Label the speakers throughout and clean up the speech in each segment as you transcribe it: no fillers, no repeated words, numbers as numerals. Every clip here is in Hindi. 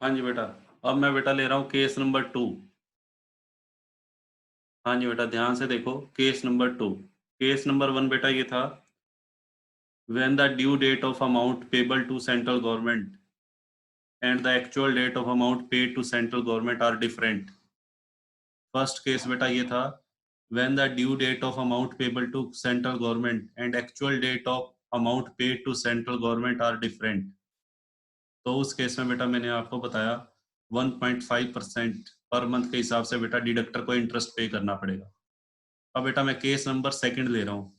Speaker 1: हाँ जी बेटा। अब मैं बेटा ले रहा हूँ केस नंबर 2। हाँ जी बेटा, ध्यान से देखो केस नंबर 2। केस नंबर 1 बेटा ये था, when the due date of amount payable to central government and the actual date of amount paid to central government are different. First case बेटा ये था, when the due date of amount payable to central government and actual date of amount paid to central government are different. तो उस केस में बेटा मैंने आपको बताया 1.5% पर मंथ के हिसाब से बेटा डिडक्टर को इंटरेस्ट पे करना पड़ेगा। अब बेटा मैं केस नंबर 2 ले रहा हूँ।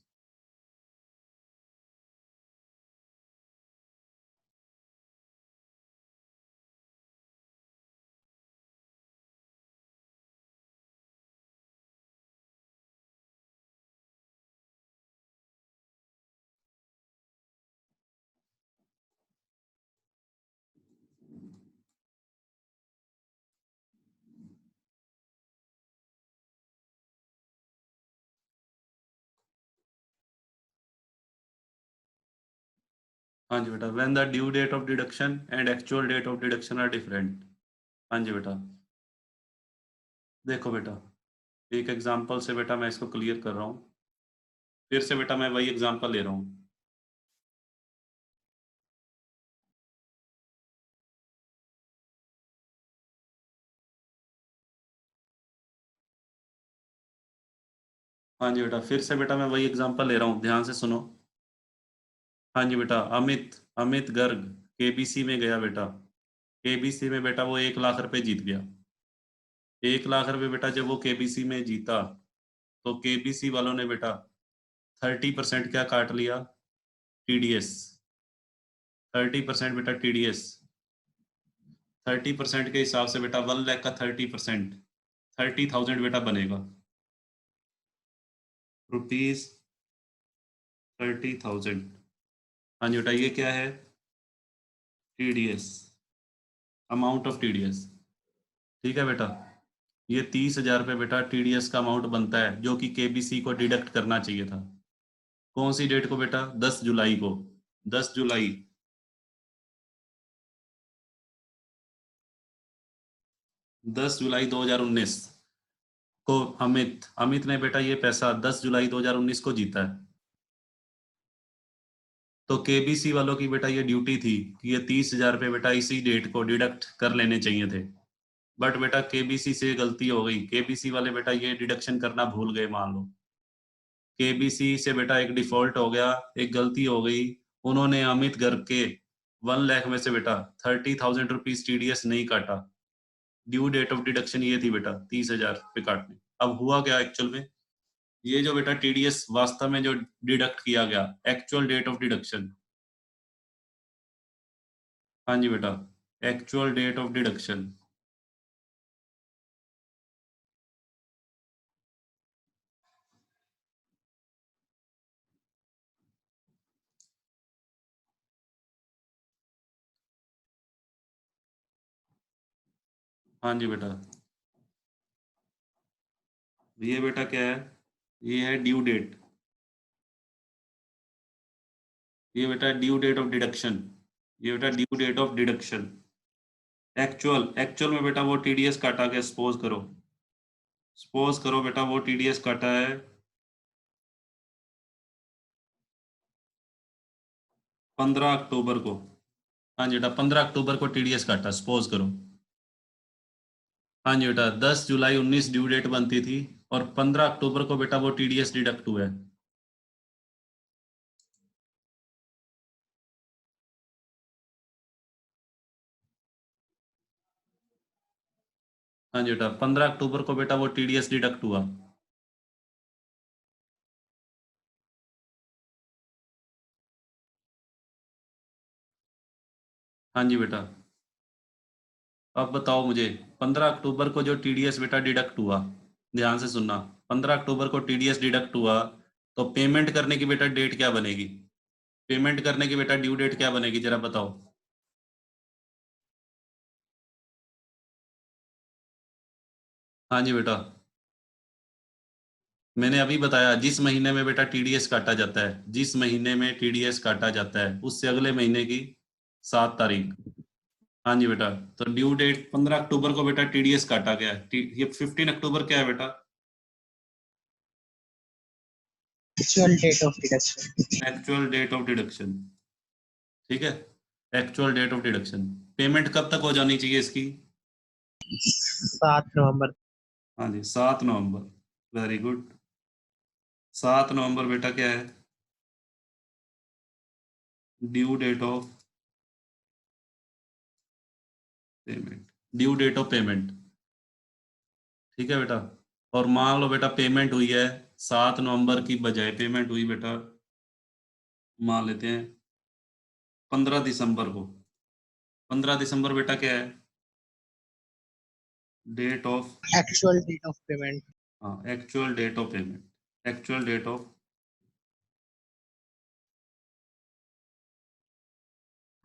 Speaker 1: हाँ जी बेटा, when the due date of deduction and actual date of deduction are different. हाँ जी बेटा, देखो बेटा, एक एग्जांपल से बेटा मैं इसको क्लियर कर रहा हूँ। फिर से बेटा मैं वही एग्जांपल ले रहा हूँ। हाँ जी बेटा, फिर से बेटा मैं वही एग्जांपल ले रहा हूँ, ध्यान से सुनो। हाँ जी बेटा, अमित अमित गर्ग केबीसी में गया बेटा। केबीसी में बेटा वो 1 लाख रुपए जीत गया। 1 लाख रुपए बेटा जब वो केबीसी में जीता, तो केबीसी वालों ने बेटा 30% क्या काट लिया, टीडीएस। 30% बेटा टीडीएस। 30% के हिसाब से बेटा 1 लाख का 30%, 30,000 बेटा बनेगा, रुपीज 30,000। हाँ जी बेटा, ये क्या है, टीडीएस, अमाउंट ऑफ टीडीएस। ठीक है बेटा, ये 30,000 रुपये बेटा टीडीएस का अमाउंट बनता है, जो कि केबीसी को डिडक्ट करना चाहिए था। कौन सी डेट को बेटा, 10 जुलाई को। 10 जुलाई, 10 जुलाई 2019 को अमित अमित ने बेटा ये पैसा 10 जुलाई 2019 को जीता है। तो केबीसी वालों की बेटा ये ड्यूटी थी कि ये 30,000 रुपये बेटा इसी डेट को डिडक्ट कर लेने चाहिए थे। बट बेटा केबीसी से गलती हो गई, केबीसी वाले बेटा ये डिडक्शन करना भूल गए, मान लो। केबीसी से बेटा एक डिफॉल्ट हो गया, एक गलती हो गई। उन्होंने अमित गर्ग के 1 लाख में से बेटा 30,000 रुपीज टीडीएस नहीं काटा। ड्यू डेट ऑफ डिडक्शन ये थी बेटा 30,000 रुपये काटने। अब हुआ क्या एक्चुअल में, ये जो बेटा टीडीएस वास्तव में जो डिडक्ट किया गया, एक्चुअल डेट ऑफ डिडक्शन। हाँ जी बेटा, एक्चुअल डेट ऑफ डिडक्शन। हाँ जी बेटा, ये बेटा क्या है, ये है ड्यू डेट। ये बेटा ड्यू डेट ऑफ डिडक्शन। ये बेटा due date of deduction. Actual actual में बेटा वो टीडीएस काटा गया, सपोज करो। सपोज करो बेटा वो टीडीएस काटा है 15 अक्टूबर को। हाँ जी बेटा, 15 अक्टूबर को टीडीएस काटा, सपोज करो। हाँ जी बेटा, 10 जुलाई 2019 ड्यू डेट बनती थी, और 15 अक्टूबर को बेटा वो टीडीएस डिडक्ट हुआ है। हाँ जी बेटा, 15 अक्टूबर को बेटा वो टीडीएस डिडक्ट हुआ। हाँ जी बेटा, अब बताओ मुझे, 15 अक्टूबर को जो टीडीएस बेटा डिडक्ट हुआ, ध्यान से सुनना। 15 अक्टूबर को टीडीएस डिडक्ट हुआ, तो पेमेंट करने की बेटा डेट क्या बनेगी, पेमेंट करने की बेटा ड्यू डेट क्या बनेगी, जरा बताओ। हाँ जी बेटा, मैंने अभी बताया, जिस महीने में बेटा टीडीएस काटा जाता है, जिस महीने में टीडीएस काटा जाता है, उससे अगले महीने की 7 तारीख। हाँ जी बेटा, तो ड्यू डेट 15 अक्टूबर को बेटा टीडीएस काटा गया है। ये 15 अक्टूबर क्या है बेटा?
Speaker 2: Actual date of deduction.
Speaker 1: Actual date of deduction, ठीक है, actual date of deduction. Payment कब तक हो जानी चाहिए इसकी?
Speaker 2: 7 नवंबर।
Speaker 1: हाँ जी, 7 नवंबर, वेरी गुड। 7 नवंबर बेटा क्या है? Due date of payment, due date of payment, ठीक है बेटा। और मान लो बेटा पेमेंट हुई है 7 नवंबर की बजाय पेमेंट हुई बेटा, मान लेते हैं 15 दिसंबर को। 15 दिसंबर बेटा क्या है? Date of,
Speaker 2: actual date of payment.
Speaker 1: हाँ, actual date of payment, actual date of.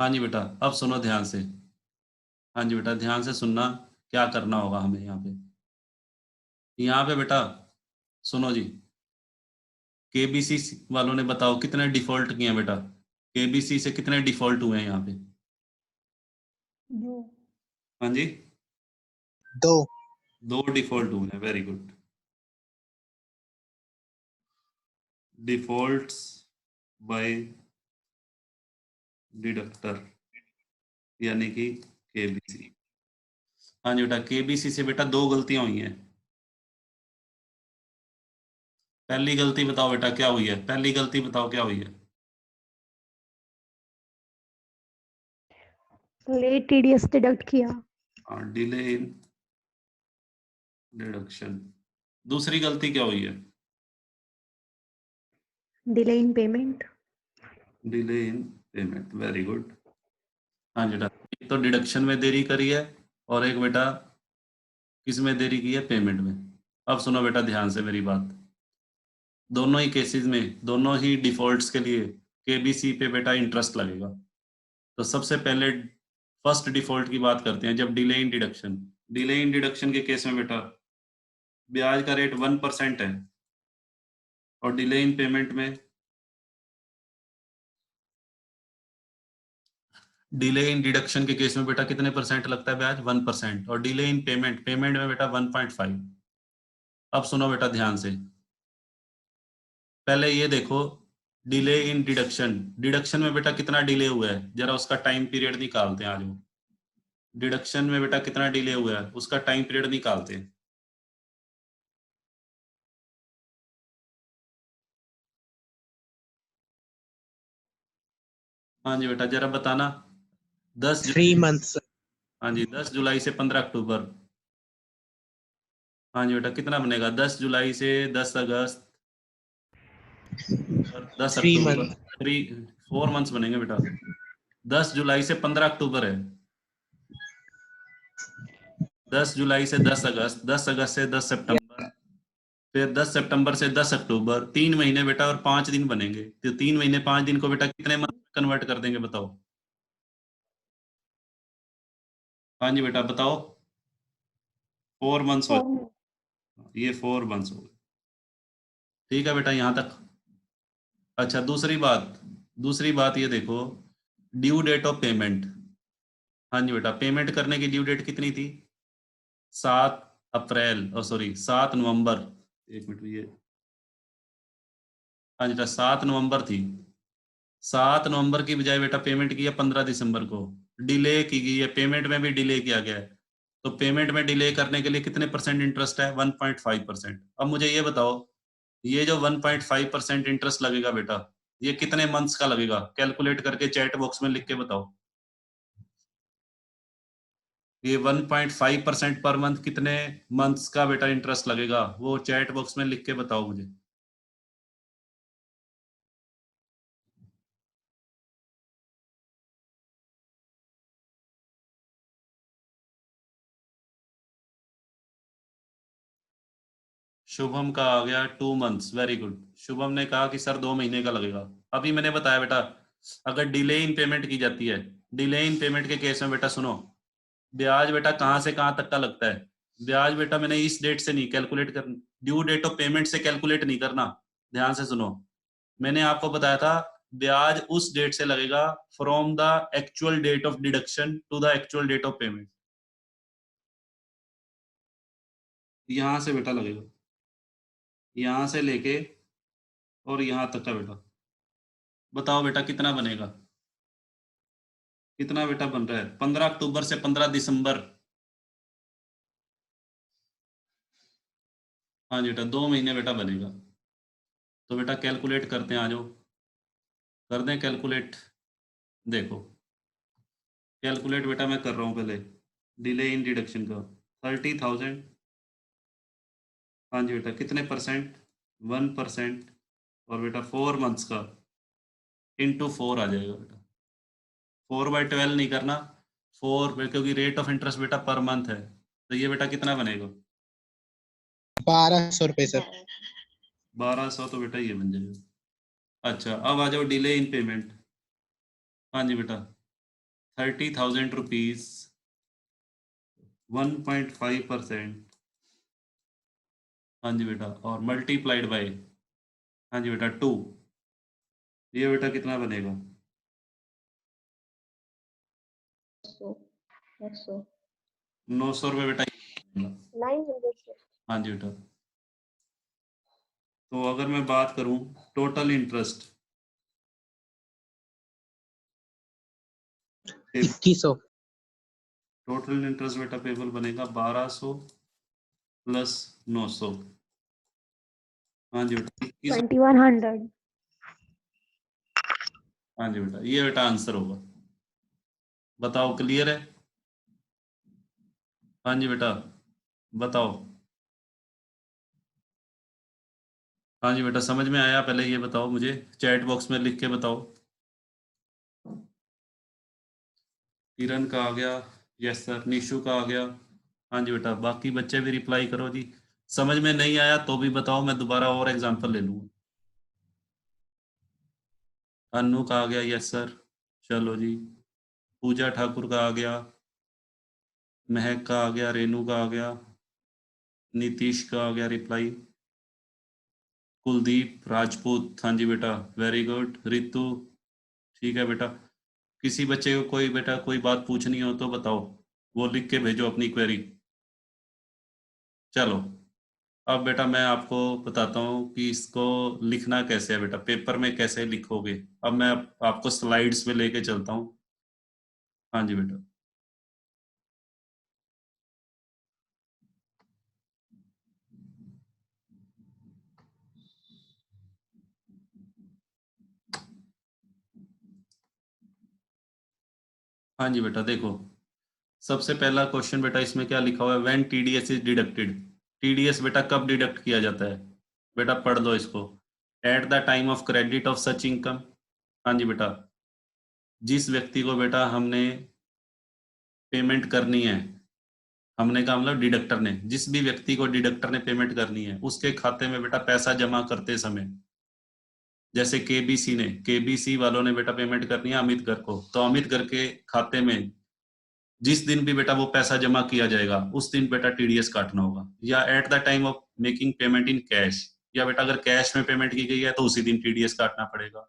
Speaker 1: हाँ जी बेटा, अब सुनो ध्यान से। हाँ जी बेटा, ध्यान से सुनना, क्या करना होगा हमें यहाँ पे। यहाँ पे बेटा सुनो जी, केबीसी वालों ने बताओ कितने डिफॉल्ट किए हैं बेटा? केबीसी से कितने डिफॉल्ट हुए हैं यहाँ पे? हाँ जी,
Speaker 2: 2।
Speaker 1: 2 डिफॉल्ट हुए हैं, very good. Defaults by deductor, यानी कि केबीसी। हाँ जी बेटा, केबीसी से बेटा 2 गलतियां हुई हैं। पहली गलती बताओ बेटा क्या हुई है? पहली गलती बताओ क्या हुई है?
Speaker 3: लेट टीडीएस डिडक्ट किया।
Speaker 1: हाँ, डिले इन डिडक्शन। दूसरी गलती क्या हुई है?
Speaker 3: Delay in payment.
Speaker 1: Delay in payment, very good. हाँ जी बेटा, एक तो डिडक्शन में देरी करी है, और एक बेटा किस में देरी की है? पेमेंट में। अब सुनो बेटा ध्यान से मेरी बात। दोनों ही केसेस में, दोनों ही डिफॉल्ट्स के लिए केबीसी पे बेटा इंटरेस्ट लगेगा। तो सबसे पहले फर्स्ट डिफॉल्ट की बात करते हैं, जब delay in deduction. Delay in deduction के केस में बेटा ब्याज का रेट 1% है, और डिले इन पेमेंट में, डिले इन डिडक्शन के केस में बेटा कितने परसेंट लगता है ब्याज? 1%। और डिले इन पेमेंट, पेमेंट में बेटा 1.5। अब सुनो बेटा ध्यान से, पहले ये देखो, डिले इन डिडक्शन, डिडक्शन में बेटा कितना डिले हुआ है, जरा उसका टाइम पीरियड निकालते हैं। आज वो डिडक्शन में बेटा कितना डिले हुआ है, उसका टाइम पीरियड निकालते हैं। हाँ जी बेटा, जरा बताना।
Speaker 2: 3 मंथ्स।
Speaker 1: हाँ जी, 10 जुलाई से 15 अक्टूबर। हाँ जी बेटा, कितना बनेगा? 10 जुलाई से 10 अगस्त और 10
Speaker 2: 3
Speaker 1: अक्टूबर,
Speaker 2: मंथ।
Speaker 1: 4 मंथ्स बनेंगे बेटा। 10 जुलाई से 15 अक्टूबर है, 10 जुलाई से 10 अगस्त, 10 अगस्त से 10 सितंबर, फिर 10 सितंबर से 10 अक्टूबर। 3 महीने बेटा और 5 दिन बनेंगे। तो 3 महीने 5 दिन को बेटा कितने मंथ में कन्वर्ट कर देंगे बताओ? हाँ जी बेटा बताओ। 4 मंथ्स हो, ये 4 मंथ्स हो गए। ठीक है बेटा यहाँ तक। अच्छा, दूसरी बात ये देखो, ड्यू डेट ऑफ पेमेंट। हाँ जी बेटा, पेमेंट करने की ड्यू डेट कितनी थी? 7 नवंबर। एक मिनट, ये हाँ जी बेटा 7 नवंबर थी। 7 नवंबर की बजाय बेटा पेमेंट की है 15 दिसंबर को। डिले की गई है, पेमेंट में भी डिले किया गया है। तो पेमेंट में डिले करने के लिए कितने परसेंट इंटरेस्ट है? 1.5%। अब मुझे ये बताओ, ये जो 1.5% इंटरेस्ट लगेगा बेटा, ये कितने मंथ्स का लगेगा? कैलकुलेट करके चैट बॉक्स में लिख के बताओ। ये 1.5% पर मंथ कितने मंथ्स का बेटा इंटरेस्ट लगेगा, वो चैट बॉक्स में लिख के बताओ मुझे। शुभम का आ गया 2 मंथ्स, वेरी गुड। शुभम ने कहा कि सर 2 महीने का लगेगा। अभी मैंने बताया बेटा, अगर डिले इन पेमेंट की जाती है, डिले इन पेमेंट के केस में बेटा सुनो, ब्याज बेटा कहाँ से कहाँ तक का लगता है? ब्याज बेटा मैंने इस डेट से नहीं कैलकुलेट करना, ड्यू डेट ऑफ पेमेंट से कैलकुलेट नहीं करना। ध्यान से सुनो, मैंने आपको बताया था ब्याज उस डेट से लगेगा from the actual date of deduction to the actual date of payment. यहां से बेटा लगेगा, यहां से लेके और यहां तक का बेटा। बताओ बेटा कितना बनेगा, कितना बेटा बन रहा है? 15 अक्टूबर से 15 दिसंबर। हाँ जी बेटा 2 महीने बेटा बनेगा। तो बेटा कैलकुलेट करते हैं, आ जाओ कर दें कैलकुलेट। देखो कैलकुलेट बेटा मैं कर रहा हूँ पहले, डिले इन डिडक्शन का 30,000। हाँ जी बेटा कितने परसेंट? 1%। और बेटा 4 मंथ्स का इंटू 4 आ जाएगा बेटा। 4/12 नहीं करना, 4 क्योंकि रेट ऑफ इंटरेस्ट बेटा पर मंथ है। तो ये बेटा कितना बनेगा?
Speaker 2: 1200 रुपए सर।
Speaker 1: 1200 तो बेटा ये बन जाएगा। अच्छा अब आ जाओ डिले इन पेमेंट। हाँ जी बेटा 30,000 रुपीज 1.5%। हाँ जी बेटा और मल्टीप्लाइड बाय, हाँ जी बेटा 2। ये बेटा कितना बनेगा? 900 रुपये बेटा।
Speaker 3: 900।
Speaker 1: हाँ जी बेटा। तो अगर मैं बात करूं टोटल इंटरेस्ट
Speaker 2: 2100।
Speaker 1: टोटल इंटरेस्ट बेटा पेबल बनेगा 1200 प्लस 900। हाँ जी बेटा 2100।
Speaker 3: 2100।
Speaker 1: हाँ जी बेटा ये बेटा आंसर होगा। बताओ क्लियर है? हाँ जी बेटा बताओ। हाँ जी बेटा समझ में आया? पहले ये बताओ मुझे चैट बॉक्स में लिख के बताओ। किरण का आ गया, यस सर। निशु का आ गया। हाँ जी बेटा बाकी बच्चे भी रिप्लाई करो जी। समझ में नहीं आया तो भी बताओ, मैं दोबारा और एग्जांपल ले लूंगा। अनु का आ गया, यस सर। चलो जी। पूजा ठाकुर का आ गया, महक का आ गया, रेनू का आ गया, नीतीश का आ गया रिप्लाई, कुलदीप राजपूत, हाँ जी बेटा वेरी गुड। रितु ठीक है बेटा। किसी बच्चे को कोई बेटा कोई बात पूछनी हो तो बताओ, वो लिख के भेजो अपनी क्वेरी। चलो अब बेटा मैं आपको बताता हूँ कि इसको लिखना कैसे है बेटा, पेपर में कैसे लिखोगे। अब मैं आपको स्लाइड्स पे लेके चलता हूँ। हाँ जी बेटा हाँ जी बेटा देखो सबसे पहला क्वेश्चन बेटा इसमें क्या लिखा हुआ है, when TDS is deducted. TDS बेटा कब डिडक्ट किया जाता है? बेटा पढ़ लो इसको। At the time of credit of such income. हाँ जी बेटा जिस व्यक्ति को बेटा हमने पेमेंट करनी है, हमने कहा मतलब डिडक्टर ने, जिस भी व्यक्ति को डिडक्टर ने पेमेंट करनी है उसके खाते में बेटा पैसा जमा करते समय, जैसे केबीसी ने, केबीसी वालों ने बेटा पेमेंट करनी है अमित घर को, तो अमित घर के खाते में जिस दिन भी बेटा वो पैसा जमा किया जाएगा उस दिन बेटा टीडीएस काटना होगा। या at the time of making payment in cash, या बेटा अगर कैश में पेमेंट की गई है तो उसी दिन टीडीएस काटना पड़ेगा।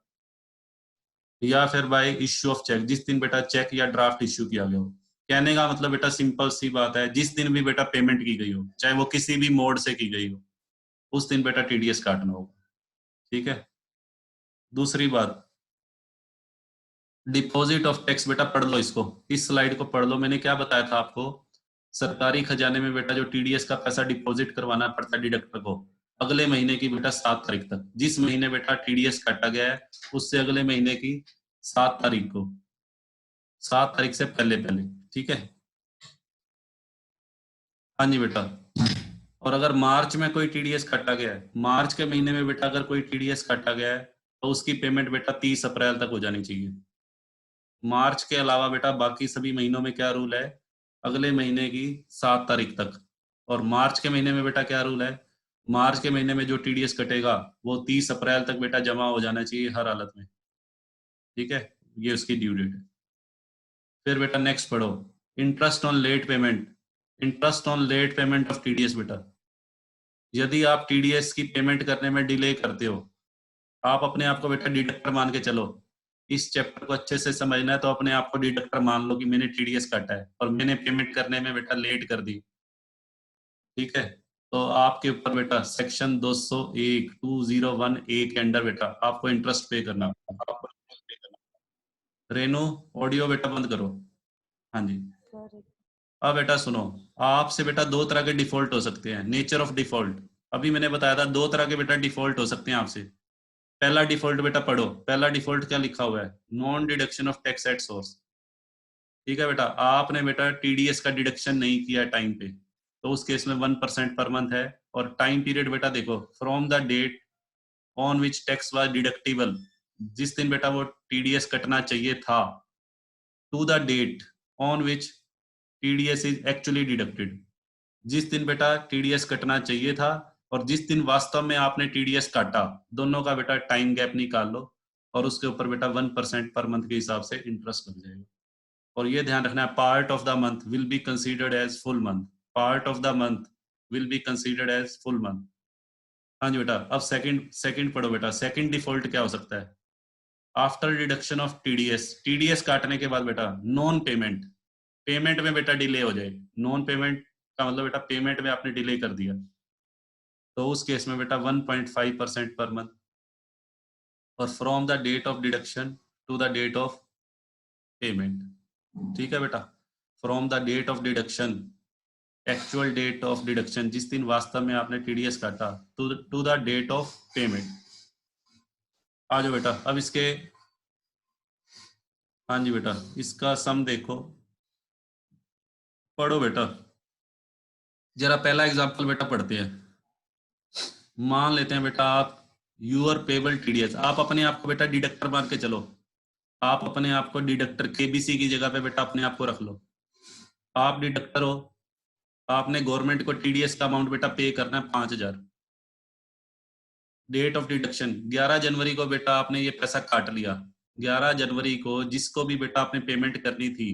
Speaker 1: या फिर बाय इश्यू ऑफ चेक, जिस दिन बेटा चेक या ड्राफ्ट इश्यू किया गया हो। कहने का मतलब बेटा सिंपल सी बात है, जिस दिन भी बेटा पेमेंट की गई हो चाहे वो किसी भी मोड से की गई हो उस दिन बेटा टीडीएस काटना होगा। ठीक है। दूसरी बात डिपॉजिट ऑफ टैक्स, बेटा पढ़ लो इसको, इस स्लाइड को पढ़ लो। मैंने क्या बताया था आपको, सरकारी खजाने में बेटा जो टीडीएस का पैसा डिपॉजिट करवाना पड़ता है डिडक्टर को अगले महीने की बेटा 7 तारीख तक। जिस महीने बेटा टीडीएस काटा गया है उससे अगले महीने की 7 तारीख को, 7 तारीख से पहले पहले। ठीक है। हाँ जी बेटा। और अगर मार्च में कोई टीडीएस काटा गया है, मार्च के महीने में बेटा अगर कोई टीडीएस काटा गया है तो उसकी पेमेंट बेटा 30 अप्रैल तक हो जानी चाहिए। मार्च के अलावा बेटा बाकी सभी महीनों में क्या रूल है, अगले महीने की 7 तारीख तक। और मार्च के महीने में बेटा क्या रूल है, मार्च के महीने में जो टीडीएस कटेगा वो 30 अप्रैल तक बेटा जमा हो जाना चाहिए हर हालत में। ठीक है, ये उसकी ड्यू डेट है। फिर बेटा नेक्स्ट पढ़ो, interest on late payment. Interest on late payment of TDS बेटा, यदि आप टीडीएस की पेमेंट करने में डिले करते हो आप अपने आप को बेटा डिडक्टर मान के चलो। इस चैप्टर को अच्छे से समझना है तो अपने आप को डिडक्टर मान लो कि मैंने टीडीएस काटा है और मैंने पेमेंट करने में बेटा लेट कर दी। ठीक है, तो आपके ऊपर बेटा सेक्शन 201 2001 के अंडर बेटा आपको इंटरेस्ट पे करना। रेनू ऑडियो बेटा बंद करो। हाँ जी,
Speaker 3: Sorry.
Speaker 1: अब बेटा सुनो, आपसे बेटा दो तरह के डिफॉल्ट हो सकते हैं। नेचर ऑफ डिफॉल्ट अभी मैंने बताया था, दो तरह के बेटा डिफॉल्ट हो सकते हैं आपसे। पहला डिफॉल्ट बेटा पढ़ो, पहला डिफॉल्ट क्या लिखा हुआ है, non deduction of tax at source. ठीक है बेटा, आपने बेटा टीडीएस का डिडक्शन नहीं किया टाइम पे, तो उस केस में 1% पर मंथ है। और टाइम पीरियड बेटा देखो, from the date on which tax was deductible, जिस दिन बेटा वो टीडीएस कटना चाहिए था, to the date on which TDS is actually deducted, जिस दिन बेटा टीडीएस कटना चाहिए था और जिस दिन वास्तव में आपने टीडीएस काटा, दोनों का बेटा टाइम गैप निकाल लो और उसके ऊपर बेटा 1% पर मंथ के हिसाब से इंटरेस्ट लग जाएगा। और ये ध्यान रखना है, part of the month will be considered as full month, part of the month will be considered as full month. हाँ जी बेटा, अब सेकंड सेकंड पढ़ो बेटा, सेकंड डिफॉल्ट क्या हो सकता है, after deduction of TDS, TDS काटने के बाद बेटा नॉन पेमेंट, पेमेंट में बेटा डिले हो जाए। नॉन पेमेंट का मतलब बेटा पेमेंट में आपने डिले कर दिया, तो उस केस में बेटा 1.5% पर मंथ। और from the date of deduction to the date of payment. ठीक है बेटा, from the date of deduction, actual date of deduction, जिस दिन वास्तव में आपने टीडीएस काटा, to the date of payment. आ जाओ बेटा, अब इसके, हाँ जी बेटा, इसका सम देखो, पढ़ो बेटा। जरा पहला एग्जांपल बेटा पढ़ते हैं। मान लेते हैं बेटा आप यूर पेबल टीडीएस, आप अपने आप को बेटा डिडक्टर मान के चलो, आप अपने आप को डिडक्टर केबीसी की जगह पे बेटा अपने आप को रख लो। आप डिडक्टर हो, आपने गवर्नमेंट को टीडीएस का अमाउंट बेटा पे करना है 5,000। डेट ऑफ डिडक्शन 11 जनवरी को बेटा आपने ये पैसा काट लिया। 11 जनवरी को जिसको भी बेटा आपने पेमेंट करनी थी,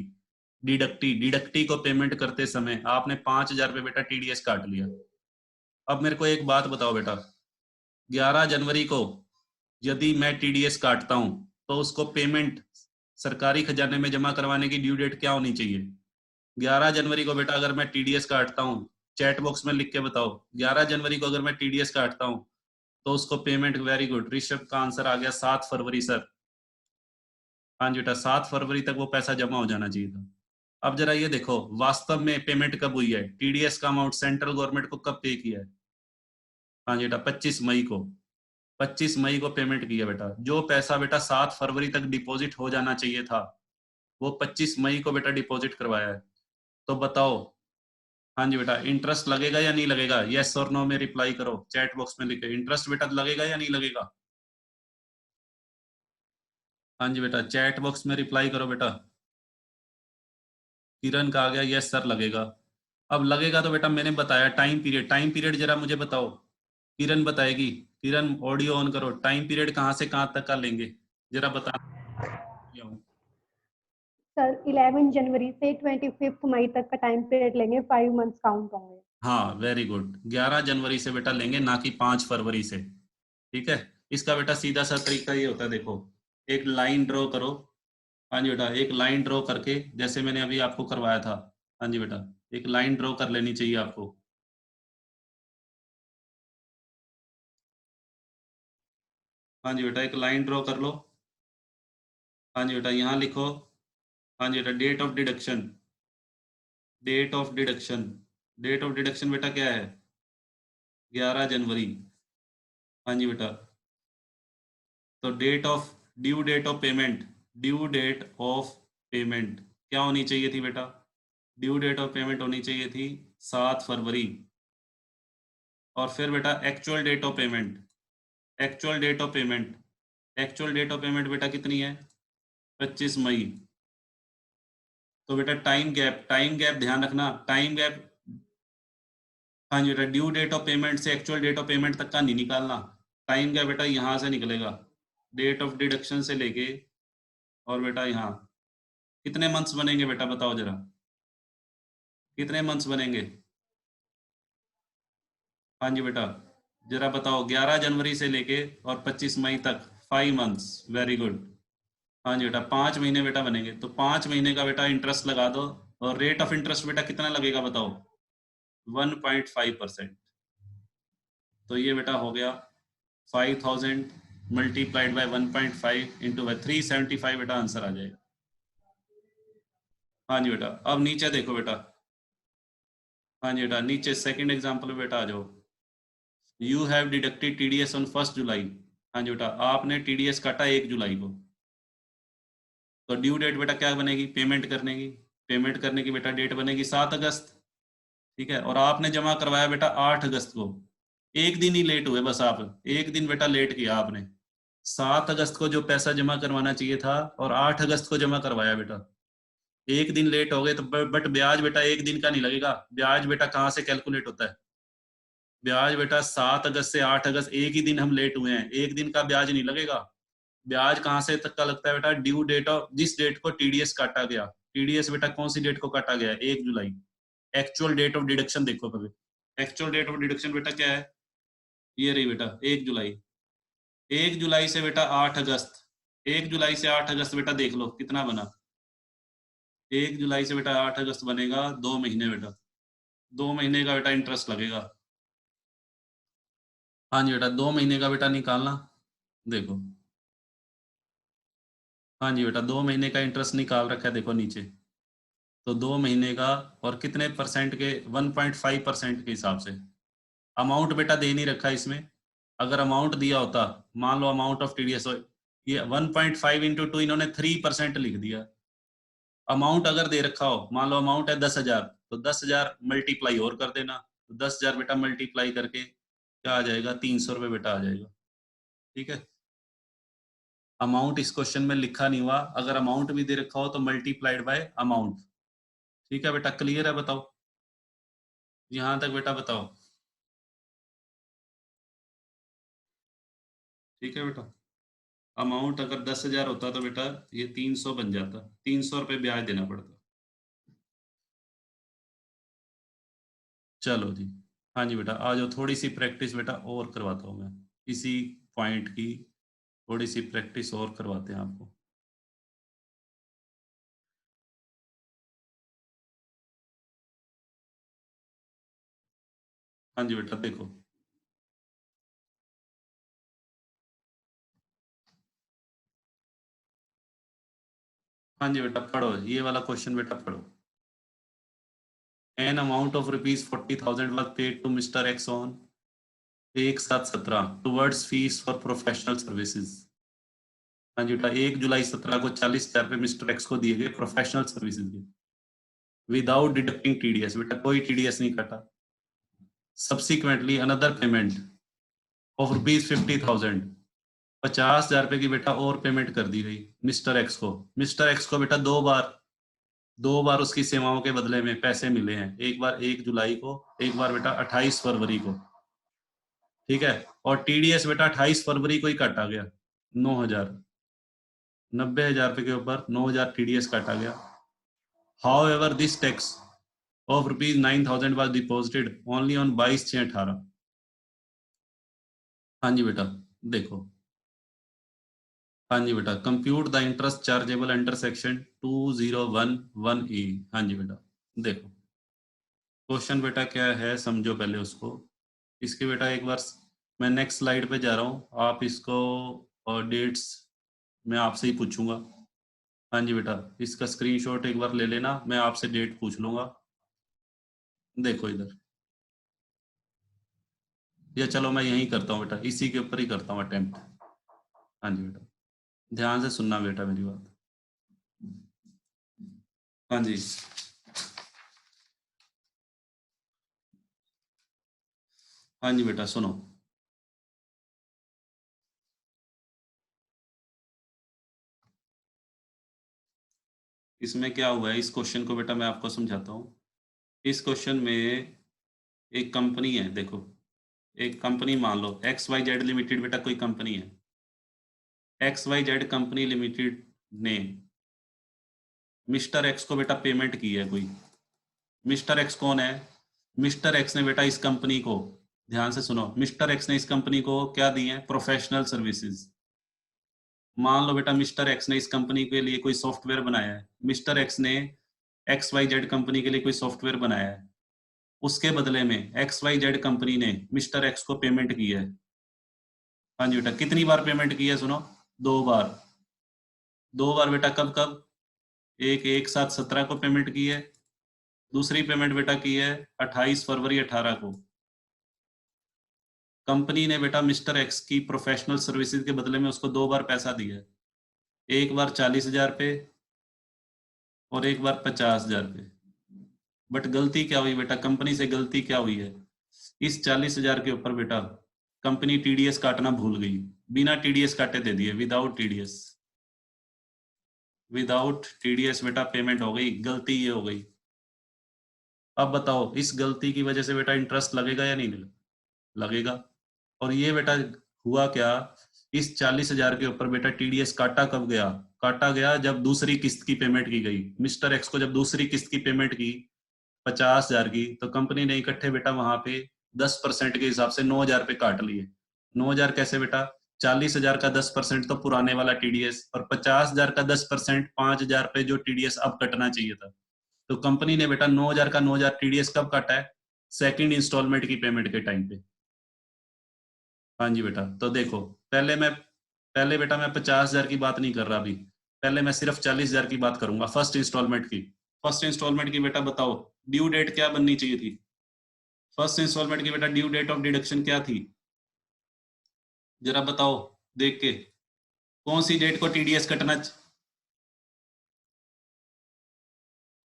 Speaker 1: डिडक्टी को पेमेंट करते समय आपने 5,000 रुपये बेटा टीडीएस काट लिया। अब मेरे को एक बात बताओ बेटा, 11 जनवरी को यदि मैं टीडीएस काटता हूं तो उसको पेमेंट सरकारी खजाने में जमा करवाने की ड्यू डेट क्या होनी चाहिए? 11 जनवरी को बेटा अगर मैं टीडीएस काटता हूं, चैट बॉक्स में लिख के बताओ, 11 जनवरी को अगर मैं टीडीएस काटता हूं तो उसको पेमेंट, वेरी गुड, ऋषभ का आंसर आ गया 7 फरवरी सर। हाँ जी बेटा, 7 फरवरी तक वो पैसा जमा हो जाना चाहिए था। अब जरा ये देखो, वास्तव में पेमेंट कब हुई है, टीडीएस का अमाउंट सेंट्रल गवर्नमेंट को कब पे किया है? हाँ जी बेटा, 25 मई को, 25 मई को पेमेंट किया बेटा। जो पैसा बेटा 7 फरवरी तक डिपॉजिट हो जाना चाहिए था, वो 25 मई को बेटा डिपॉजिट करवाया है। तो बताओ, हाँ जी बेटा, इंटरेस्ट लगेगा या नहीं लगेगा? यस और नो में रिप्लाई करो, चैट बॉक्स में लिखे, इंटरेस्ट बेटा लगेगा या नहीं लगेगा? हाँ जी बेटा, चैट बॉक्स में रिप्लाई करो बेटा। किरण का आ गया यस सर लगेगा। अब लगेगा तो बेटा मैंने बताया टाइम पीरियड, टाइम पीरियड जरा मुझे बताओ, किरण बताएगी। किरण ऑडियो ऑन करो, टाइम पीरियड कहाँ से कहाँ तक का लेंगे जरा बता।
Speaker 3: सर 11 जनवरी से 25 मई तक का टाइम पीरियड लेंगे, 5 मंथ्स काउंट होंगे।
Speaker 1: हाँ वेरी गुड, 11 जनवरी से बेटा लेंगे, ना कि 5 फरवरी से। ठीक है, इसका बेटा सीधा सा तरीका ये होता है, देखो एक लाइन ड्रॉ करो। हाँ जी बेटा, एक लाइन ड्रॉ करके, जैसे मैंने अभी आपको करवाया था। हाँ जी बेटा, एक लाइन ड्रॉ कर लेनी चाहिए आपको। हाँ जी बेटा, एक लाइन ड्रॉ कर लो। हाँ जी बेटा, यहाँ लिखो। हाँ जी बेटा, date of deduction, date of deduction, date of deduction बेटा क्या है? 11 जनवरी। हाँ जी बेटा, तो date of, due date of payment, due date of payment क्या होनी चाहिए थी बेटा? ड्यू डेट ऑफ पेमेंट होनी चाहिए थी 7 फरवरी। और फिर बेटा actual date of payment, actual date of payment, actual date of payment बेटा कितनी है? 25 मई। तो बेटा टाइम गैप, टाइम गैप ध्यान रखना, टाइम गैप। हाँ जी बेटा, ड्यू डेट ऑफ पेमेंट से एक्चुअल डेट ऑफ पेमेंट तक का नहीं निकालना, टाइम गैप बेटा यहाँ से निकलेगा, डेट ऑफ डिडक्शन से लेके, और बेटा यहाँ कितने मंथ्स बनेंगे बेटा बताओ जरा, कितने मंथ्स बनेंगे? हाँ जी बेटा, जरा बताओ 11 जनवरी से लेके और 25 मई तक 5 मंथ्स। Very good. हाँ जी बेटा 5 महीने बेटा बनेंगे, तो 5 महीने का बेटा इंटरेस्ट लगा दो, और रेट ऑफ इंटरेस्ट बेटा कितना लगेगा बताओ? 1.5%। तो ये बेटा हो गया 5000 मल्टीप्लाइड बाय 1.5 इंटू 375 बेटा आंसर आ जाएगा। हाँ जी बेटा अब नीचे देखो बेटा। हाँ जी बेटा नीचे सेकंड एग्जांपल में बेटा आ जाओ। You have deducted TDS on 1 जुलाई। हाँ जी बेटा आपने टीडीएस काटा 1 जुलाई को, तो ड्यू डेट बेटा क्या बनेगी? पेमेंट करने की। पेमेंट करने की बेटा डेट बनेगी 7 अगस्त। ठीक है, और आपने जमा करवाया बेटा 8 अगस्त को। एक दिन ही लेट हुए बस, आप एक दिन बेटा लेट किया आपने। 7 अगस्त को जो पैसा जमा करवाना चाहिए था और 8 अगस्त को जमा करवाया बेटा। एक दिन लेट हो गए तो बट ब्याज बेटा एक दिन का नहीं लगेगा। ब्याज बेटा कहाँ से कैलकुलेट होता है? ब्याज बेटा 7 अगस्त से 8 अगस्त एक ही दिन हम लेट हुए हैं, एक दिन का ब्याज नहीं लगेगा। ब्याज कहाँ से तक का लगता है बेटा? ड्यू डेट ऑफ जिस डेट को टीडीएस काटा गया। टीडीएस बेटा कौन सी डेट को काटा गया है? 1 जुलाई। एक्चुअल डेट ऑफ डिडक्शन देखो पहले। एक्चुअल डेट ऑफ डिडक्शन बेटा क्या है? ये रही बेटा 1 जुलाई। 1 जुलाई से बेटा 8 अगस्त। 1 जुलाई से 8 अगस्त बेटा देख लो कितना बना। 1 जुलाई से बेटा 8 अगस्त बनेगा 2 महीने बेटा। 2 महीने का बेटा इंटरेस्ट लगेगा। हाँ जी बेटा 2 महीने का बेटा निकालना देखो। हाँ जी बेटा 2 महीने का इंटरेस्ट निकाल रखा है देखो नीचे। तो 2 महीने का और कितने परसेंट के? 1.5% के हिसाब से। अमाउंट बेटा दे नहीं रखा इसमें। अगर अमाउंट दिया होता, मान लो अमाउंट ऑफ टीडीएस, ये 1.5 इंटू 2 इन्होंने 3% लिख दिया। अमाउंट अगर दे रखा हो, मान लो अमाउंट है 10,000, तो 10,000 मल्टीप्लाई और कर देना। तो 10,000 बेटा मल्टीप्लाई करके क्या आ जाएगा? 300 रुपये बेटा आ जाएगा। ठीक है, अमाउंट इस क्वेश्चन में लिखा नहीं हुआ, अगर अमाउंट भी दे रखा हो तो मल्टीप्लाइड बाय अमाउंट। ठीक है बेटा क्लियर है? बताओ यहाँ तक बेटा बताओ। ठीक है बेटा, अमाउंट अगर 10,000 होता तो बेटा ये 300 बन जाता, 300 रुपये ब्याज देना पड़ता। चलो जी। हाँ जी बेटा आ जाओ, थोड़ी सी प्रैक्टिस बेटा और करवाता हूँ मैं इसी पॉइंट की। थोड़ी सी प्रैक्टिस और करवाते हैं आपको। हाँ जी बेटा देखो। हाँ जी बेटा पढ़ो ये वाला क्वेश्चन बेटा पढ़ो। An amount of ₹40,000 was paid to Mr. X on 1/7/17 towards fees for professional services। हाँ जी बेटा 1 जुलाई 17 को 40,000 रुपये मिस्टर एक्स को दिए गए प्रोफेशनल सर्विसेज के, विदाउट डिडक्टिंग टीडीएस। बेटा कोई टीडीएस नहीं काटा। सब्सिक्वेंटली अनदर पेमेंट ऑफ ₹50,000, 50,000 रुपये की बेटा और पेमेंट कर दी गई मिस्टर एक्स को। मिस्टर एक्स को बेटा दो बार उसकी सेवाओं के बदले में पैसे मिले हैं। एक बार 1 जुलाई को, एक बार बेटा 28 फरवरी को। ठीक है, और टीडीएस बेटा 28 फरवरी को ही काटा गया 9,000। 90,000 रुपये के ऊपर 9,000 टीडीएस काटा गया। However, this tax of ₹9,000 was deposited only on 22/6/18। हाँ जी बेटा देखो। हाँ जी बेटा compute the interest chargeable under section 2011A। हाँ जी बेटा देखो क्वेश्चन बेटा क्या है समझो पहले उसको। इसके बेटा एक बार मैं नेक्स्ट स्लाइड पे जा रहा हूँ, आप इसको और डेट्स मैं आपसे ही पूछूंगा। हाँ जी बेटा इसका स्क्रीनशॉट एक बार ले लेना, मैं आपसे डेट पूछ लूंगा। देखो इधर, या चलो मैं यही करता हूँ बेटा, इसी के ऊपर ही करता हूँ अटेम्प्ट। हाँ जी बेटा ध्यान से सुनना बेटा मेरी बात। हाँ जी हाँ जी बेटा सुनो। इसमें क्या हुआ है, इस क्वेश्चन को बेटा मैं आपको समझाता हूँ। इस क्वेश्चन में एक कंपनी है, देखो एक कंपनी मान लो XYZ लिमिटेड बेटा कोई कंपनी है। XYZ कंपनी लिमिटेड ने मिस्टर एक्स को बेटा पेमेंट की है कोई। मिस्टर एक्स कौन है? मिस्टर एक्स ने बेटा इस कंपनी को ध्यान से सुनो, मिस्टर एक्स ने इस कंपनी को क्या दी है? Professional services. मान लो बेटा मिस्टर एक्स ने इस कंपनी के लिए कोई सॉफ्टवेयर बनाया है, मिस्टर एक्स ने XYZ कंपनी के लिए कोई सॉफ्टवेयर बनाया है, उसके बदले में XYZ कंपनी ने मिस्टर एक्स को पेमेंट की है। हाँ जी बेटा, कितनी बार पेमेंट की है? सुनो, 2 बार। 2 बार बेटा, कब कब? एक साथ 17 को पेमेंट की है, दूसरी पेमेंट बेटा की है 28 फरवरी 18 को। कंपनी ने बेटा मिस्टर एक्स की प्रोफेशनल सर्विसेज के बदले में उसको 2 बार पैसा दिया है, एक बार 40,000 पे और एक बार 50,000 पे। बट गलती क्या हुई बेटा? कंपनी से गलती क्या हुई है? इस 40,000 के ऊपर बेटा कंपनी TDS काटना भूल गई, बिना TDS काटे दे दिए, विदाउट TDS बेटा पेमेंट हो गई, गलती ये हो गई। अब बताओ, इस गलती की वजह से बेटा इंटरेस्ट लगेगा या नहीं लगेगा? और ये बेटा हुआ क्या, इस 40,000 के ऊपर बेटा TDS काटा कब गया? काटा गया जब दूसरी किस्त की पेमेंट की गई। मिस्टर एक्स को जब दूसरी किस्त की पेमेंट की 50,000 की, तो कंपनी ने इकट्ठे बेटा वहां पे 10% के हिसाब से 9,000 पे काट लिए। 9,000 कैसे बेटा? 40,000 का 10% तो पुराने वाला TDS, और 50,000 का 10% 5,000 पे जो TDS अब कटना चाहिए था। तो कंपनी ने बेटा 9,000 का 9,000 TDS कब काटा है? सेकंड इंस्टॉलमेंट की पेमेंट के टाइम पे। हाँ जी बेटा, तो देखो, पहले बेटा मैं 50,000 की बात नहीं कर रहा अभी, पहले मैं सिर्फ 40,000 की बात करूंगा, फर्स्ट इंस्टॉलमेंट की। फर्स्ट इंस्टॉलमेंट की बेटा बताओ ड्यू डेट क्या बननी चाहिए थी? फर्स्ट इंस्टॉलमेंट की बेटा ड्यू डेट ऑफ डिडक्शन क्या थी? जरा बताओ देख के, कौन सी डेट को TDS कटना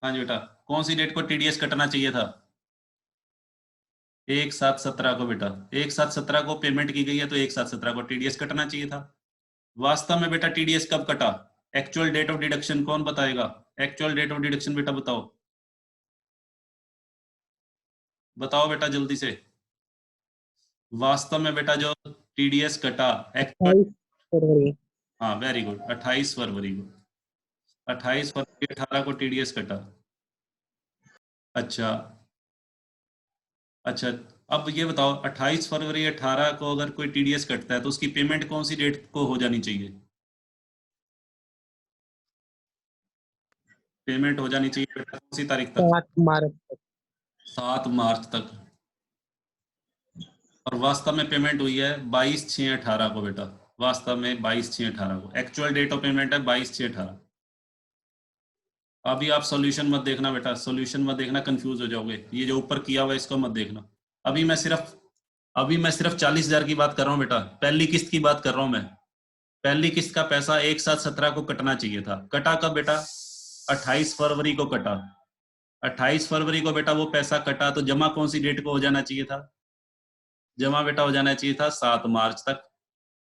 Speaker 1: हाँ जी बेटा, कौन सी डेट को TDS कटना चाहिए था? 1/7/17 को बेटा, 1/7/17 को पेमेंट की गई है, तो 1/7/17 को TDS कटना चाहिए था। वास्तव में बेटा TDS कब कटा? एक्चुअल डेट ऑफ डिडक्शन कौन बताएगा? एक्चुअल डेट ऑफ डिडक्शन बेटा बताओ, बताओ बेटा जल्दी से। वास्तव में बेटा जो TDS कटा एक्चुअल,
Speaker 2: 28 फरवरी।
Speaker 1: हाँ वेरी गुड, 28 फरवरी को, 28 फरवरी 18 को TDS कटा। अच्छा, अच्छा, अब ये बताओ 28 फरवरी 18 को अगर कोई TDS कटता है तो उसकी पेमेंट कौन सी डेट को हो जानी चाहिए? पेमेंट हो जानी चाहिए बेटा कौन सी तारीख तक?
Speaker 2: 7 मार्च तक।
Speaker 1: 7 मार्च तक। और वास्तव में पेमेंट हुई है 22/6/18 को बेटा, वास्तव में 22/6/18 को एक्चुअल डेट ऑफ पेमेंट है 22/6/18। अभी आप सॉल्यूशन मत देखना बेटा, सॉल्यूशन मत देखना, कंफ्यूज हो जाओगे, ये जो ऊपर किया हुआ है इसको मत देखना। अभी मैं सिर्फ 40,000 की बात कर रहा हूँ बेटा, पहली किस्त की बात कर रहा हूँ मैं। पहली किस्त का पैसा 1/7/17 को कटना चाहिए था, कटा कब बेटा? 28 फरवरी को कटा। 28 फरवरी को बेटा वो पैसा कटा, तो जमा कौन सी डेट को हो जाना चाहिए था? जमा बेटा हो जाना चाहिए था 7 मार्च तक,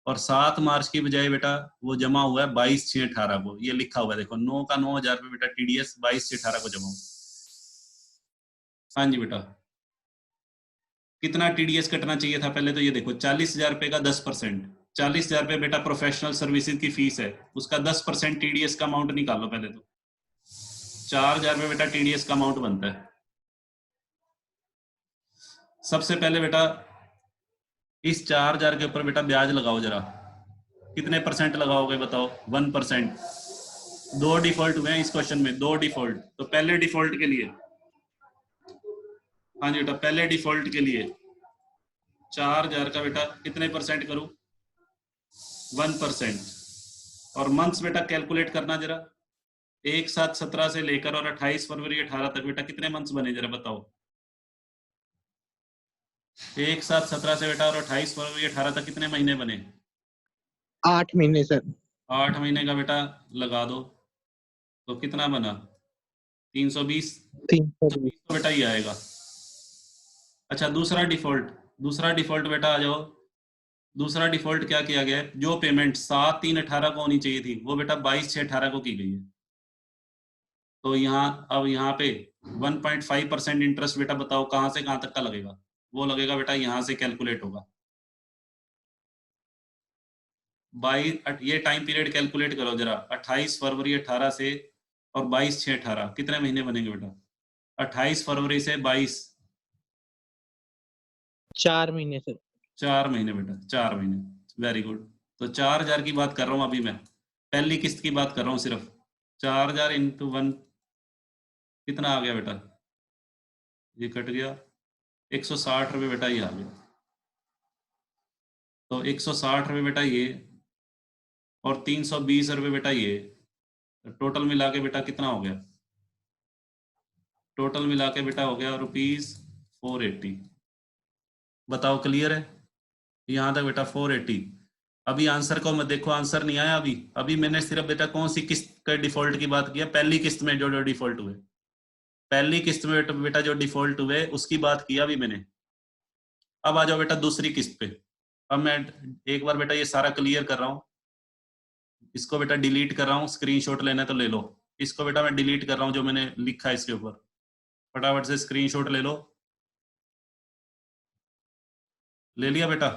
Speaker 1: और 7 मार्च की बजाय बेटा वो जमा हुआ है 22/6/18 को, ये लिखा हुआ है देखो, 9 का 9,000 पे बेटा TDS 22/6/18 को जमा हुआ। हाँ जी बेटा, कितना TDS कटना चाहिए था पहले तो ये देखो, 40,000 रुपए का 10%, 40,000 रुपए बेटा प्रोफेशनल सर्विसेज की फीस है, उसका 10% TDS का अमाउंट निकालो पहले तो, 4,000 रुपए बेटा TDS का अमाउंट बनता है। सबसे पहले बेटा इस 4,000 के ऊपर बेटा ब्याज लगाओ जरा, कितने परसेंट लगाओगे बताओ? 1%। 2 डिफॉल्ट हुए हैं इस क्वेश्चन में, 2 डिफॉल्ट, तो पहले डिफॉल्ट के लिए, हाँ जी बेटा पहले डिफॉल्ट के लिए 4,000 का बेटा कितने परसेंट करूं? 1%। और मंथ्स बेटा कैलकुलेट करना जरा, 1/7/17 से लेकर और 28 फरवरी 18 तक बेटा कितने मंथ्स बने जरा बताओ? 1/7/17 से बेटा और 28 फरवरी 18 तक कितने महीने बने?
Speaker 2: 8 महीने सर।
Speaker 1: 8 महीने का बेटा लगा दो, तो कितना बना? 320।
Speaker 2: 320।
Speaker 1: तो बेटा ये आएगा। अच्छा, दूसरा डिफॉल्ट बेटा आ जाओ। दूसरा डिफॉल्ट क्या किया गया है? जो पेमेंट 7/3/18 को होनी चाहिए थी वो बेटा 22/6/18 को की गई है। तो अब यहाँ पे 1.5% इंटरेस्ट बेटा बताओ कहाँ से कहाँ तक का लगेगा? वो लगेगा बेटा यहाँ से कैलकुलेट होगा। ये टाइम पीरियड कैलकुलेट करो जरा, 28 फरवरी 18 से और 22/6/18 कितने महीने बनेंगे बेटा? 28 फरवरी से 22
Speaker 2: 4 महीने सर।
Speaker 1: 4 महीने बेटा, 4 महीने, वेरी गुड। तो 4,000 की बात कर रहा हूँ अभी मैं, पहली किस्त की बात कर रहा हूँ सिर्फ। 4,000 इंटू 1 कितना आ गया बेटा, ये कट गया, 160 रुपये बेटा ये आ गया। तो 160 रुपये बेटा ये, और 320 रुपये बेटा ये, टोटल मिला के बेटा कितना हो गया, टोटल मिला के बेटा हो गया ₹480। बताओ क्लियर है यहाँ तक बेटा? 480। अभी आंसर को मत देखो, आंसर नहीं आया अभी। अभी मैंने सिर्फ बेटा कौन सी किस्त के डिफॉल्ट की बात किया, पहली किस्त में जो डिफॉल्ट हुए, पहली किस्त में बेटा जो डिफॉल्ट हुए उसकी बात किया अभी मैंने। अब आ जाओ बेटा दूसरी किस्त पे। अब मैं एक बार बेटा ये सारा क्लियर कर रहा हूँ, इसको बेटा डिलीट कर रहा हूँ, स्क्रीनशॉट लेना है तो ले लो। इसको बेटा मैं डिलीट कर रहा हूँ जो मैंने लिखा है इसके ऊपर, फटाफट से स्क्रीनशॉट ले लो। ले लिया बेटा?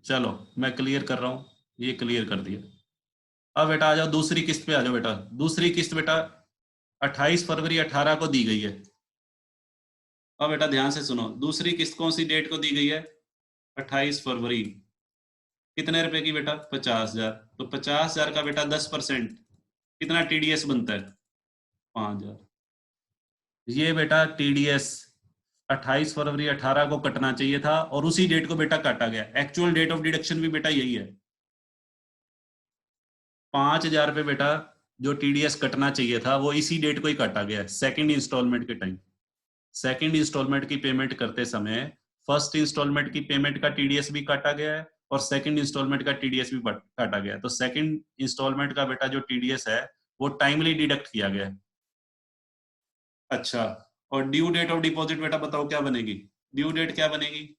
Speaker 1: चलो मैं क्लियर कर रहा हूँ, ये क्लियर कर दिया। अब बेटा आ जाओ दूसरी किस्त पे, आ जाओ बेटा। दूसरी किस्त बेटा 28 फरवरी 18 को दी गई है। अब बेटा ध्यान से सुनो, दूसरी किस्त कौन सी डेट को दी गई है? 28 फरवरी। कितने रुपए की बेटा? 50,000। तो 50,000 का बेटा 10% कितना टीडीएस बनता है? 5,000। ये बेटा टीडीएस 28 फरवरी 18 को कटना चाहिए था और उसी डेट को बेटा काटा गया। एक्चुअल डेट ऑफ डिडक्शन भी बेटा यही है। 5,000 रुपये बेटा जो टीडीएस कटना चाहिए था वो इसी डेट को ही काटा गया है, सेकंड इंस्टॉलमेंट के टाइम। सेकंड इंस्टॉलमेंट की पेमेंट करते समय फर्स्ट इंस्टॉलमेंट की पेमेंट का टीडीएस भी काटा गया है और सेकंड इंस्टॉलमेंट का टीडीएस भी काटा गया है। तो सेकंड इंस्टॉलमेंट का बेटा जो टीडीएस है वो टाइमली डिडक्ट किया गया है। अच्छा, और ड्यू डेट ऑफ डिपॉजिट बेटा बताओ क्या बनेगी? ड्यू डेट क्या बनेगी?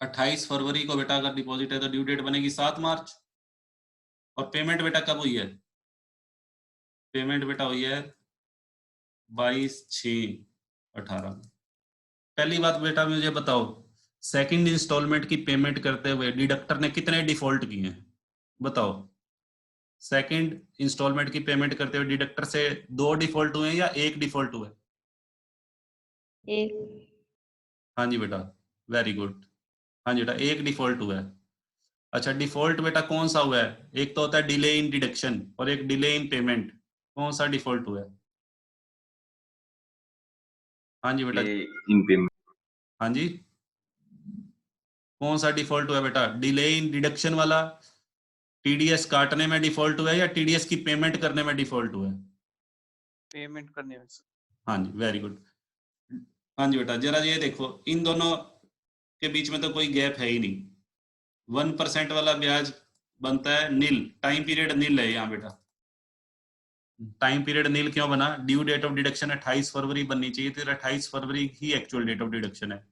Speaker 1: 28 फरवरी को बेटा अगर डिपॉजिट है तो ड्यू डेट बनेगी 7 मार्च। और पेमेंट बेटा कब हुई है? पेमेंट बेटा हुई है 22/6/18। पहली बात बेटा मुझे बताओ, सेकंड इंस्टॉलमेंट की पेमेंट करते हुए डिडक्टर ने कितने डिफॉल्ट किए हैं? बताओ, सेकंड इंस्टॉलमेंट की पेमेंट करते हुए डिडक्टर से 2 डिफॉल्ट हुए या 1 डिफॉल्ट हुए?
Speaker 3: एक।
Speaker 1: हाँ जी बेटा, वेरी गुड। हाँ जी बेटा, 1 डिफॉल्ट हुआ है। अच्छा, डिफॉल्ट बेटा कौन सा हुआ है? एक तो होता है डिले इन डिडक्शन और एक डिले इन पेमेंट। कौन सा डिफॉल्ट हुआ है? हाँ जी बेटा,
Speaker 4: इन पेमेंट।
Speaker 1: हाँ जी, कौन सा डिफॉल्ट हुआ बेटा? डिले इन डिडक्शन वाला टीडीएस काटने में डिफॉल्ट हुआ है या टीडीएस की पेमेंट करने में डिफॉल्ट हुआ है?
Speaker 5: पेमेंट करने में सर।
Speaker 1: हाँ जी, वेरी गुड। हाँ जी बेटा, जरा ये देखो, इन दोनों के बीच में तो कोई गैप है ही नहीं। 1% वाला ब्याज बनता है नील, टाइम पीरियड नील है यहाँ बेटा। टाइम पीरियड नील क्यों बना? ड्यू डेट ऑफ डिडक्शन 28 फरवरी बननी चाहिए थी, 28 फरवरी ही एक्चुअल डेट ऑफ डिडक्शन है।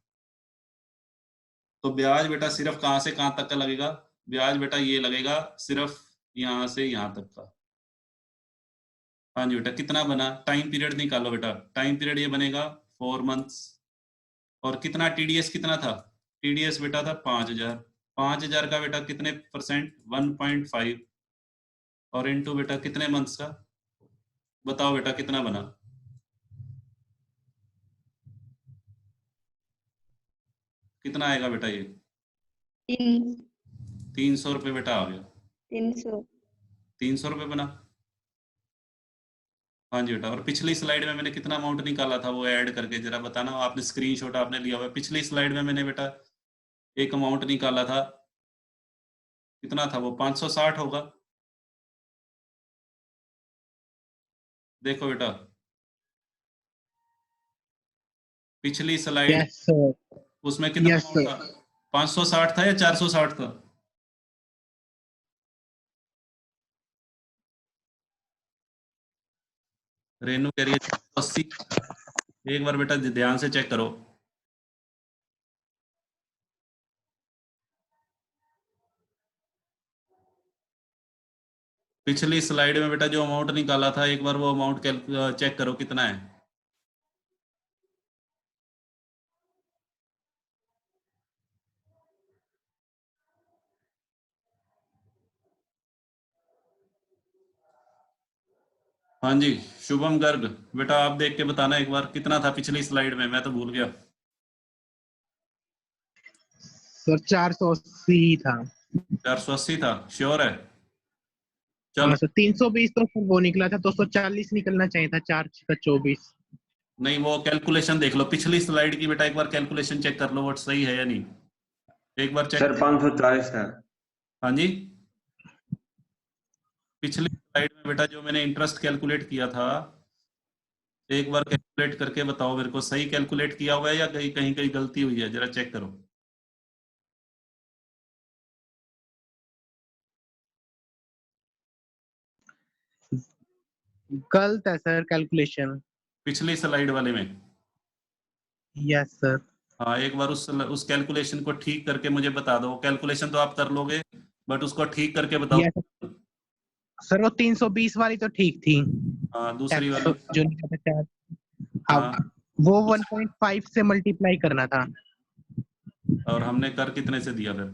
Speaker 1: तो ब्याज बेटा सिर्फ कहां से कहां तक का लगेगा? ब्याज बेटा ये लगेगा सिर्फ यहां से यहां तक का। हाँ जी बेटा, कितना बना? टाइम पीरियड निकालो बेटा। टाइम पीरियड ये बनेगा 4 मंथ्स। और कितना टीडीएस कितना था? टीडीएस बेटा था 5,000। 5,000 का बेटा कितने परसेंट? 1.5। और इनटू बेटा कितने मंथ्स का? बताओ बेटा कितना बना? कितना आएगा बेटा ये? 300 रुपये बेटा आ गया। 300 रुपये बना। हाँ जी बेटा, और पिछली स्लाइड में मैंने कितना अमाउंट निकाला था वो ऐड करके जरा बताना। आपने स्क्रीनशॉट आपने लिया हुआ है, पिछली स्लाइड में मैंने बेटा एक अमाउंट निकाला था, कितना था वो? 560 होगा। देखो बेटा, पिछली स्लाइड
Speaker 2: यस सर।
Speaker 1: उसमें कितना
Speaker 2: Yes,
Speaker 1: अमाउंट था? 560 था या 460 था? रेनू कह रही है 80। एक बार बेटा ध्यान से चेक करो। पिछली स्लाइड में बेटा जो अमाउंट निकाला था, एक बार वो अमाउंट चेक करो कितना है। हाँ जी, शुभम गर्ग बेटा आप देख के बताना एक बार कितना था पिछली स्लाइड में, मैं तो भूल गया।
Speaker 2: सर 480 ही था।
Speaker 1: 480 था, श्योर है?
Speaker 2: हाँ
Speaker 1: चलो
Speaker 2: सर 320 तो सर वो निकला था, 240 निकलना चाहिए था, 4 का 24।
Speaker 1: नहीं, वो कैलकुलेशन देख लो पिछली स्लाइड की बेटा, एक बार कैलकुलेशन चेक कर लो वो सही है या नहीं, एक बार चेक।
Speaker 4: सर 540 था।
Speaker 1: हाँ जी, पिछली स्लाइड में बेटा जो मैंने इंटरेस्ट कैलकुलेट किया था, एक बार कैलकुलेट करके बताओ मेरे को, सही कैलकुलेट किया हुआ है या कहीं कहीं कहीं गलती हुई है, जरा चेक करो।
Speaker 2: गलत है सर कैलकुलेशन।
Speaker 1: पिछली स्लाइड वाले में?
Speaker 2: Yes sir.
Speaker 1: हाँ, एक बार उस कैलकुलेशन को ठीक करके मुझे बता दो। कैलकुलेशन तो आप कर लोगे, बट उसको ठीक करके बताओ।
Speaker 2: यस सर, वो 320 वाली तो ठीक थी।
Speaker 1: हाँ, दूसरी वाली?
Speaker 2: जो निकला था 4।
Speaker 1: हाँ,
Speaker 2: हाँ वो 1.5 से मल्टीप्लाई करना था।
Speaker 1: और हमने कर कितने से दिया फिर?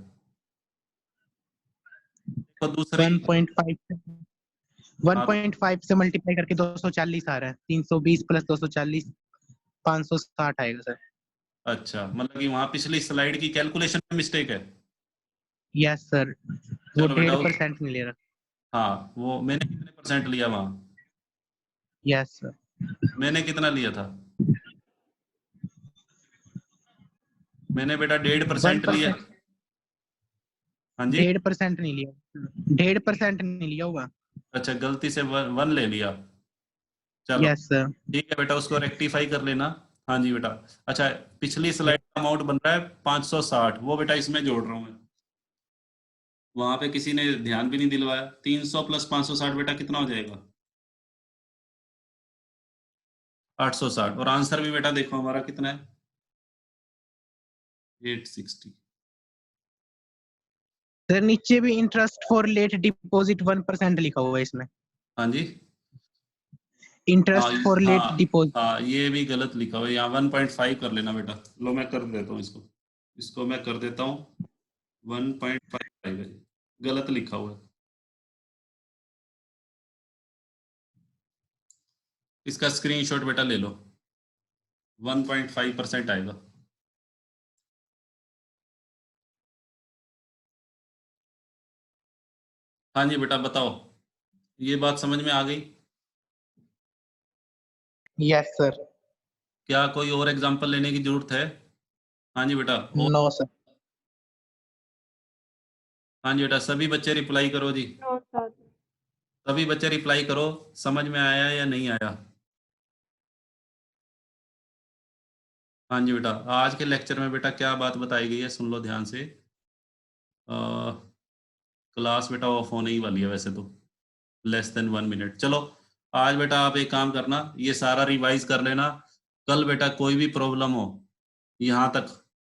Speaker 1: तो दूसरी
Speaker 2: 1.5 से मल्टीप्लाई करके 240 आ रहा है। 320 प्लस 240 560 आएगा सर।
Speaker 1: अच्छा, मतलब कि वहां पिछली स्लाइड की कैलकुलेशन में मिस्टेक है।
Speaker 2: यस सर, वो
Speaker 1: चलो बेटा
Speaker 2: 1.5% नहीं ले रहा।
Speaker 1: हाँ, वो मैंने कितने परसेंट लिया वहां?
Speaker 2: Yes sir.
Speaker 1: मैंने कितना लिया था? मैंने बेटा 1.5% लिया। हाँ जी,
Speaker 2: 1.5% नहीं लिया, 1.5% नहीं लिया होगा।
Speaker 1: अच्छा, गलती से वन ले लिया। चलो
Speaker 2: यस सर।
Speaker 1: ठीक है बेटा, उसको रेक्टिफाई कर लेना। हाँ जी बेटा। अच्छा, पिछली स्लाइड का अमाउंट बन रहा है 560, वो बेटा इसमें जोड़ रहा हूँ मैं। वहां पे किसी ने ध्यान भी नहीं दिलवाया। 300 प्लस 560 बेटा कितना हो जाएगा? 860। और आंसर भी बेटा देखो हमारा कितना है, 860।
Speaker 2: सर नीचे भी इंटरेस्ट फॉर लेट डिपॉजिट 1% लिखा हुआ है इसमें।
Speaker 1: हाँ जी,
Speaker 2: इंटरेस्ट फॉर लेट
Speaker 1: हाँ
Speaker 2: डिपॉजिट।
Speaker 1: हाँ, ये भी गलत लिखा हुआ है यहाँ। 1.5 कर लेना बेटा। लो मैं कर देता हूँ इसको मैं कर देता हूँ। 1.5 है, गलत लिखा हुआ है। इसका स्क्रीनशॉट बेटा ले लो। 1.5% आएगा। हाँ जी बेटा बताओ, ये बात समझ में आ गई?
Speaker 2: Yes sir.
Speaker 1: क्या कोई और एग्जांपल लेने की जरूरत है? हाँ जी बेटा।
Speaker 2: No sir.
Speaker 1: हाँ जी बेटा, सभी बच्चे रिप्लाई करो जी।
Speaker 3: No sir.
Speaker 1: सभी बच्चे रिप्लाई करो, समझ में आया या नहीं आया? हाँ जी बेटा, आज के लेक्चर में बेटा क्या बात बताई गई है सुन लो ध्यान से। क्लास बेटा ऑफ होने ही वाली है वैसे तो, लेस देन 1 मिनट। चलो आज बेटा आप एक काम करना, ये सारा रिवाइज कर लेना। कल बेटा कोई भी प्रॉब्लम हो यहाँ तक